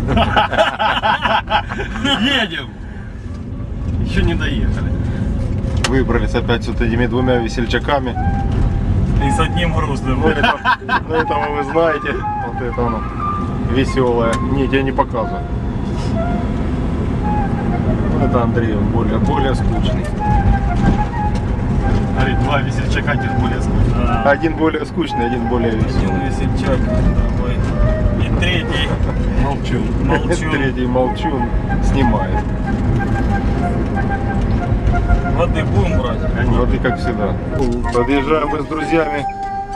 доехали. Едем! Еще не доехали. Выбрались опять с вот этими двумя весельчаками. И с одним грустным. Ну это вы знаете. Вот это оно. Веселое. Нет, я не показываю. Ну, это Андрей, он более скучный. Смотри, два весельчака, один более скучный. Один более скучный, один более веселый. Один весельчак, другой. И третий молчун. Третий молчун снимает. Воды будем брать? Вот и как всегда. Подъезжаем мы с друзьями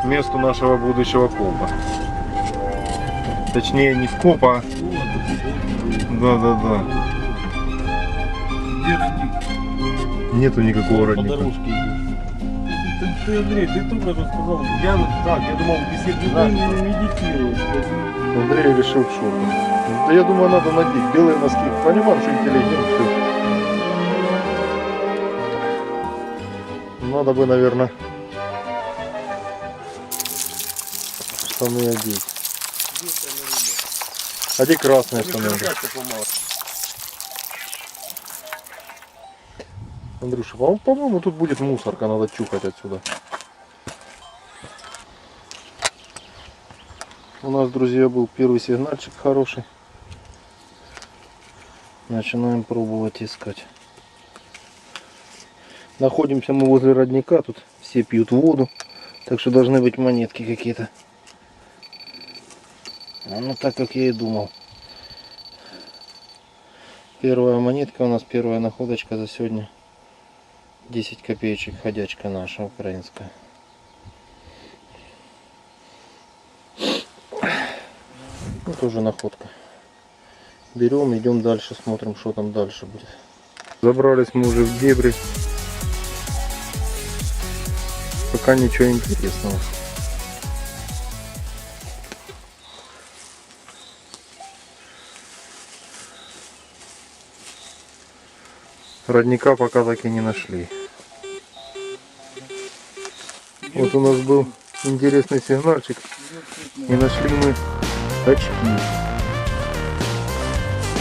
к месту нашего будущего копа. Точнее не копа, а... Да. Где родник? Нету никакого По родника. дорожке идешь. Ты, Андрей, ты только что сказал. Я думал, беседу Ты не медитируешь. Андрей решил в шоу. Да я думаю, надо надеть белые носки. Понимаем, что интеллигент. Надо бы, наверное, штаны одеть. Одеть красные штаны. Андрюша, по-моему, тут будет мусорка, надо чухать отсюда. У нас, друзья, был первый сигнальчик хороший. Начинаем пробовать искать. Находимся мы возле родника, тут все пьют воду, так что должны быть монетки какие-то. Ну так как я и думал. Первая монетка у нас, первая находочка за сегодня. 10 копеечек, ходячка наша украинская. Ну тоже находка. Берем, идем дальше, смотрим, что там дальше будет. Забрались мы уже в дебри. Пока ничего интересного. Родника пока так и не нашли. Вот у нас был интересный сигнальчик. И нашли мы очки.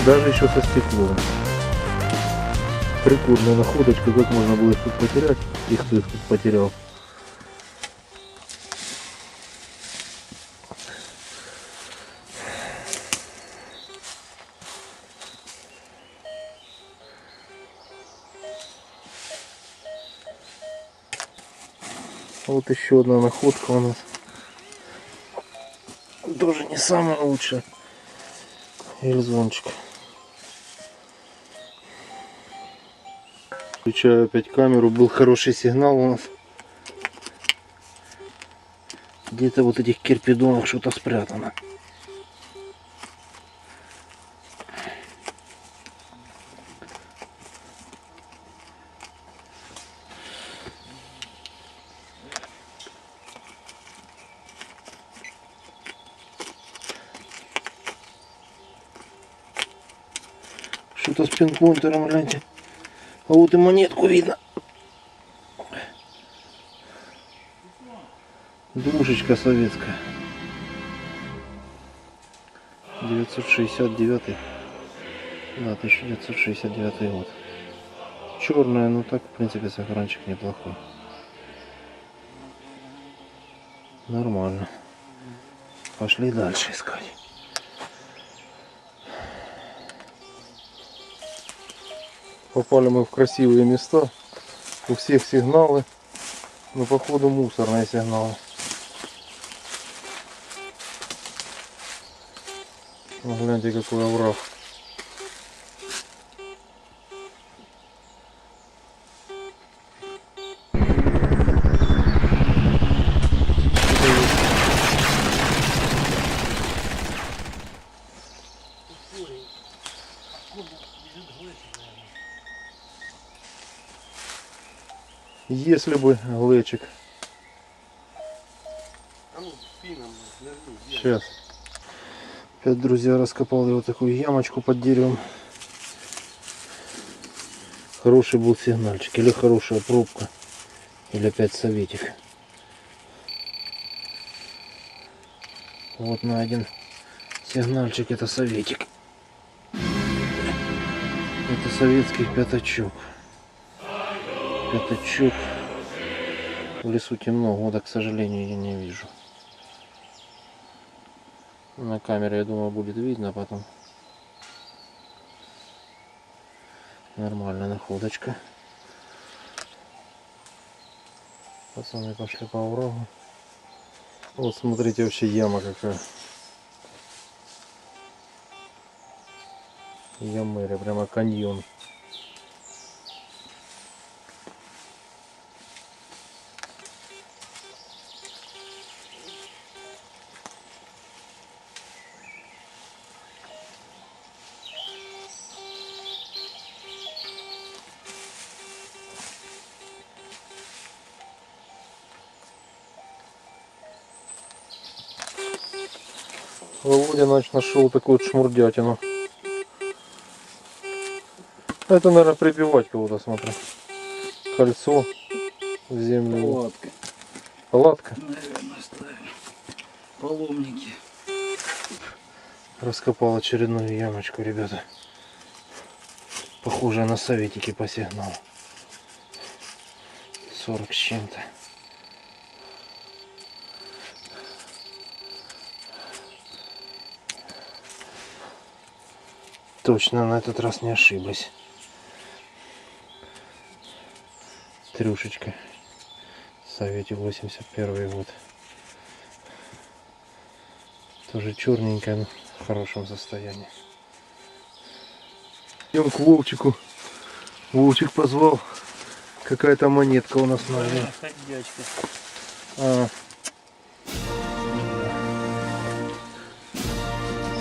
Даже еще со стеклом. Прикольная находочка, как можно было их тут потерять. И кто их тут потерял. Вот еще одна находка у нас. Тоже не самая лучшая. Ильзончик. Включаю опять камеру. Был хороший сигнал у нас. Где-то вот этих кирпидонах что-то спрятано. Что-то с пинпоинтером, гляньте. А вот и монетку видно. Двушечка советская. 969. Да, 1969 год. Черная, но так, в принципе, сохранчик неплохой. Нормально. Пошли дальше искать. Попали мы в красивые места. У всех сигналы. Но походу мусорные сигналы. Ну, гляньте, какой овраг. Если бы глечик. Сейчас. Опять, друзья, раскопал я вот такую ямочку под деревом. Хороший был сигнальчик. Или хорошая пробка. Или опять советик. Вот найден Сигнальчик это советик. Это советский пятачок. Пятачок. В лесу темно, года, к сожалению, я не вижу. На камере, я думаю, будет видно, а потом нормальная находочка. Пацаны пошли по оврагу. Вот смотрите, вообще яма какая. Ямыра, прямо каньон. Володя нашел такую вот шмурдятину. Это, наверное, прибивать кого-то, смотрю. Кольцо в землю. Палатка. Палатка. Наверное, ставим. Паломники. Раскопал очередную ямочку, ребята. Похоже на советики по сигналу. 40 с чем-то. Точно на этот раз не ошиблась. Трюшечка. Советик 81 год. Тоже черненькая, но в хорошем состоянии. Идем к Вовчику. Вовчик позвал. Какая-то монетка у нас наверное. Ходячка.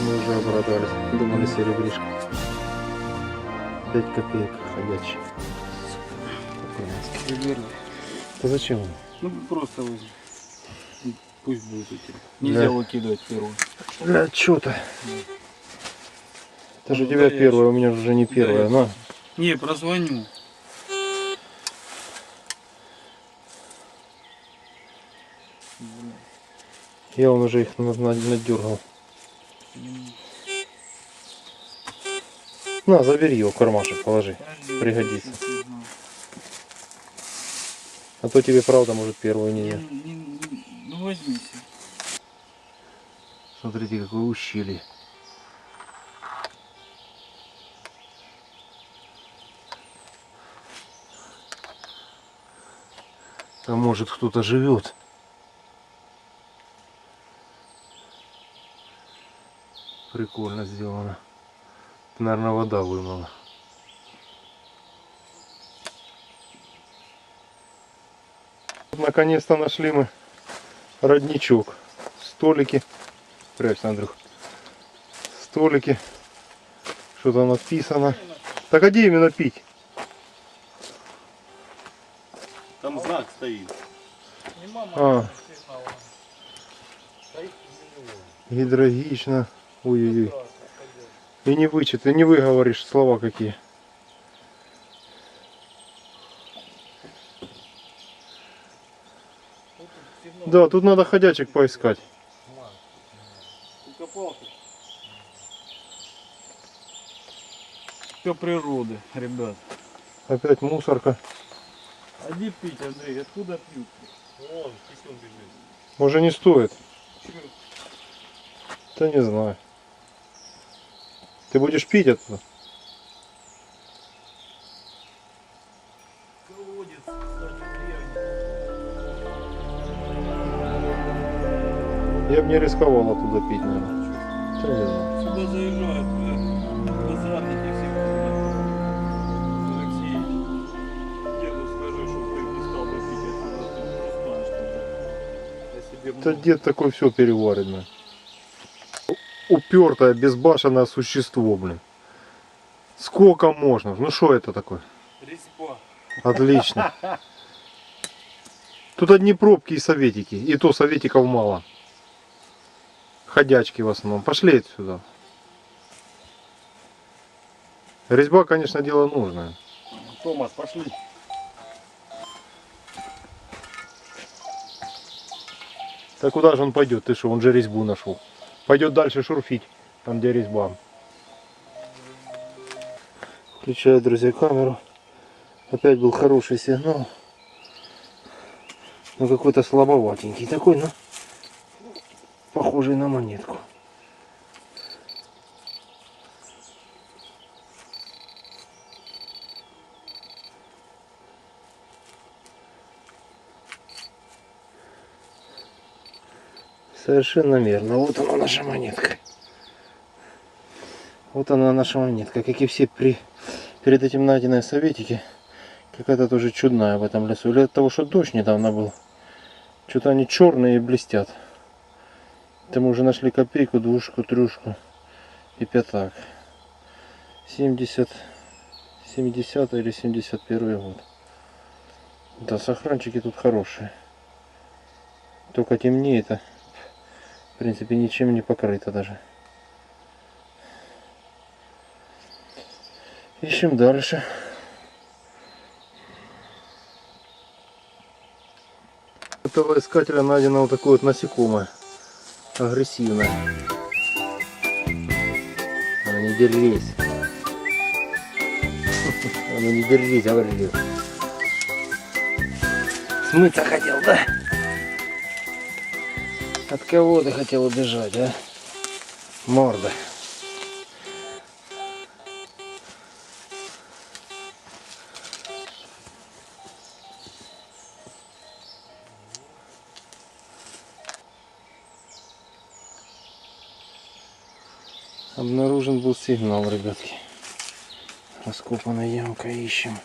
Мы уже обрадовались. Думали, серебришка. 5 копеек ходячий. Верно. Да зачем? Ну просто возьми. Пусть будет идти. Нельзя выкидывать первую. Для отчета. Это же у Ну, тебя да, я первая, у меня уже не первая. я- На. Не, прозвоню. Я вон уже их надергал. На, забери его в кармашек, положи. Пригодится. А то тебе правда может первую не. Ну возьмите. Смотрите, какое ущелье. А может кто-то живет. Прикольно сделано. Наверное, вода вымыла. Наконец-то нашли мы родничок. Столики. Прячься, Андрюх. Столики. Что-то написано. Так а где именно пить? Там знак стоит. А. Гидрогично. Ой-ой-ой. И не вычет, и не выговоришь слова какие. Да, тут надо ходячек поискать. Все природы, ребят. Опять мусорка. А где пить, Андрей? Откуда пьют? Вон, кисен бежит. Может не стоит? Да не знаю. Ты будешь пить это? Колодец, кстати, древний. Я бы не рисковал оттуда пить, наверное. Да не знаю. Сюда заезжают базарники все. Алексей, деду скажи, чтобы ты не стал бы пить отсюда. Ты просто знаешь, я себе Да дед такой все переваренное. Упертое, безбашенное существо, блин. Сколько можно? Ну что это такое? резьба. Отлично. Тут одни пробки и советики. И то советиков мало. Ходячки в основном. Пошли отсюда. Резьба, конечно, дело нужное. Томас, пошли. Так куда же он пойдет? Ты что, он же резьбу нашел. Пойдет дальше шурфить. Там где резьба. Включаю, друзья, камеру. Опять был хороший сигнал. Но какой-то слабоватенький такой, но похожий на монетку. Совершенно верно. Вот она, наша монетка. Вот она, наша монетка. Как и все перед этим найденные советики. Какая-то тоже чудная в этом лесу. Или от того, что дождь недавно был. Что-то они черные и блестят. Это мы уже нашли копейку, двушку, трюшку и пятак. 70 или 71 год. Да, сохранчики тут хорошие. Только темнеет, а в принципе ничем не покрыто даже. Ищем дальше. Этого искателя найдено вот такое вот насекомое. Агрессивное. А ну не держись. А ну не держись, говорю. Смыться хотел, да? От кого ты хотел убежать, а? Морда. Обнаружен был сигнал, ребятки. Раскопанная ямка, ищем.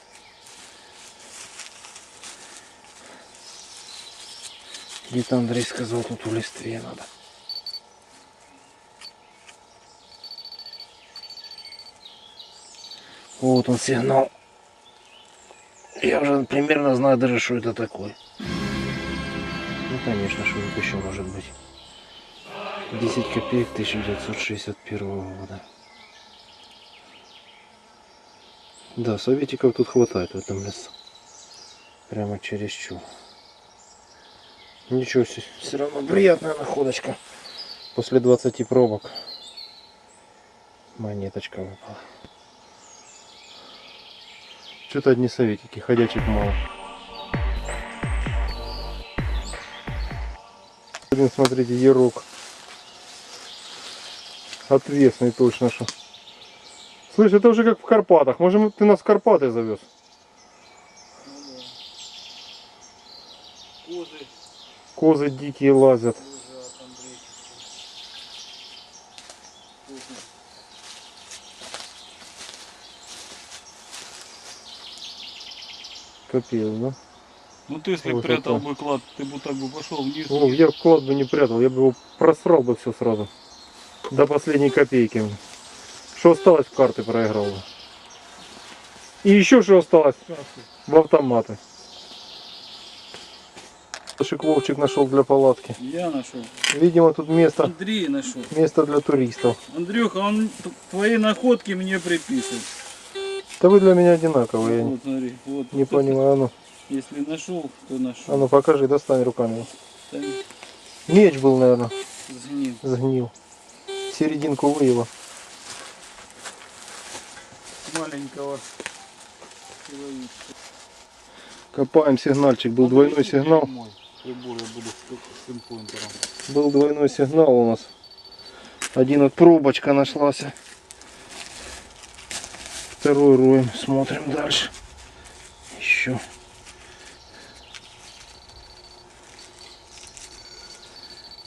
Где-то Андрей сказал, тут в листве надо. Вот он сигнал. Я уже примерно знаю даже, что это такое. Ну конечно, что это еще может быть. 10 копеек 1961 года. Да, советиков тут хватает в этом лесу. Прямо чересчур. Ничего себе, все равно приятная находочка. После 20 пробок монеточка выпала. Что-то одни советики, ходячих мало. Один, смотрите, ярок. Отвесный точно что. Слышь, это уже как в Карпатах. Может, ты нас в Карпаты завез? Козы. Козы дикие лазят. Капец, да? Ну ты если Вот прятал это. бы клад, ты бы так бы пошел вниз. О, я клад бы не прятал, я бы его просрал бы все сразу. До последней копейки. Что осталось, в карты проиграл бы. И еще что осталось? В автоматы. Вовчик нашел для палатки. Я нашел. Видимо, тут место Андрей нашел. для туристов. Андрюха, он твои находки мне приписывает. Да вы для меня одинаковые. Вот, смотри, вот. Не понимаю, а ну. Если нашел, то нашел. А ну покажи, достань руками. Да, Меч был, наверное, сгнил. сгнил. Серединку выела. Маленького человечка. Копаем сигнальчик. Был двойной сигнал. Мой прибор я буду с пинпоинтером. Был двойной сигнал у нас. Один вот пробочка нашлась. Второй роем. Смотрим дальше. Еще.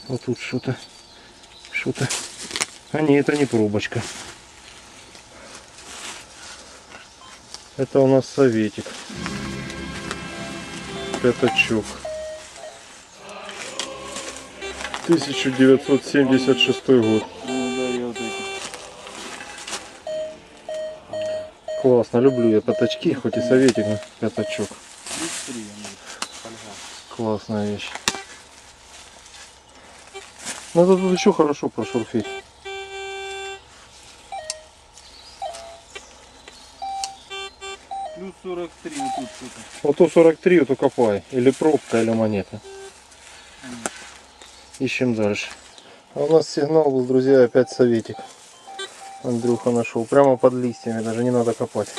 Вот тут что-то. А нет, это не пробочка. Это у нас советик. Пятачок. 1976 год. Ну да, я вот эти. Классно, люблю я пятачки, хоть и советик, но пятачок. Быстрее, фольга. Классная вещь. Надо тут еще хорошо прошурфить. Плюс 43 вот тут что-то. Вот то 43, вот копай. Или пробка, или монета. Ищем дальше. А у нас сигнал был, друзья, опять советик. Андрюха нашел. Прямо под листьями, даже не надо копать.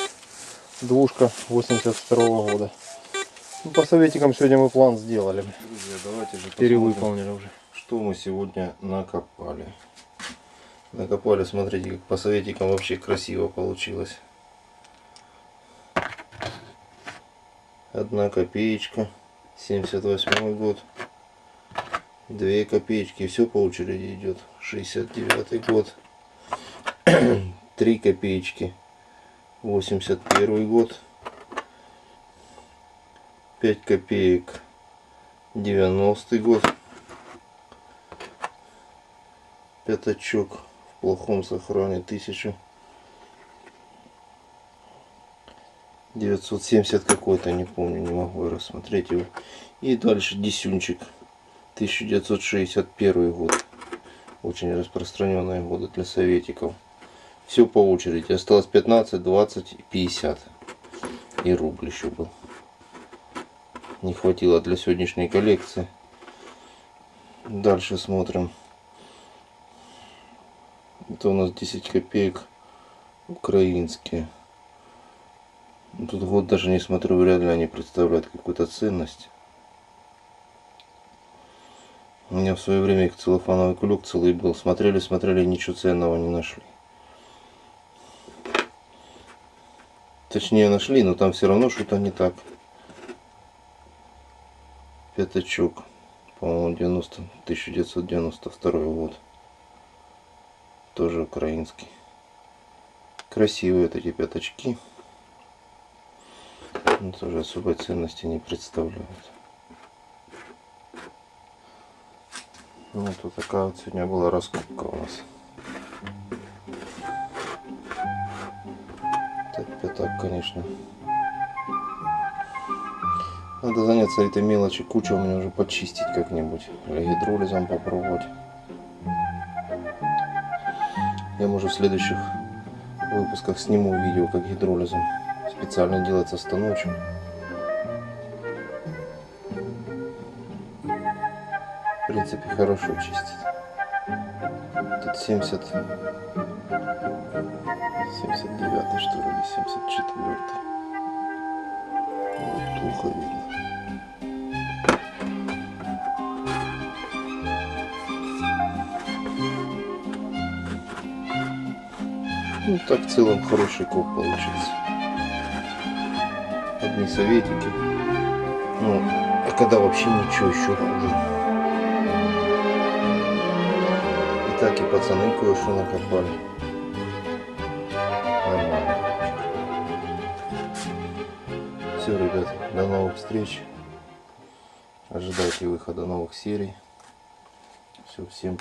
Двушка 82-го года. Ну, по советикам сегодня мы план сделали. Друзья, давайте же Перевыполнили уже. что мы сегодня накопали. Накопали, смотрите, как по советикам вообще красиво получилось. 1 копеечка, 78 год. 2 копеечки, все по очереди идет. 69 год. 3 копеечки, 81 год. 5 копеек, 90-й год. Пятачок в плохом сохране 1970 какой-то, не помню, не могу рассмотреть его. И дальше десюнчик 1961 год. Очень распространенные годы для советиков. Все по очереди. Осталось 15, 20 и 50. И рубль еще был. Не хватило для сегодняшней коллекции. Дальше смотрим. Это у нас 10 копеек украинские. Тут год даже не смотрю, вряд ли они представляют какую-то ценность. У меня в свое время их целлофановый кулек целый был. Смотрели, ничего ценного не нашли. Точнее нашли, но там все равно что-то не так. Пятачок, по-моему, 1992 год. Тоже украинский. Красивые вот эти пятачки. Но тоже особой ценности не представляют. Вот вот такая вот сегодня была раскупка у нас. Так, пятак, конечно. Надо заняться этой мелочи, куча у меня уже почистить как-нибудь. Или гидролизом попробовать. Я, может, в следующих выпусках сниму видео, как гидролизом специально делается станочек. В принципе, хорошо чистит. Тут 79 что ли, или 74. Вот плохо видно. Ну так в целом хороший коп получился. Одни советики. Ну, а когда вообще ничего, еще хуже. И так и пацаны кое-что накопали. Нормально. Все, ребят, до новых встреч. Ожидайте выхода новых серий. Все, всем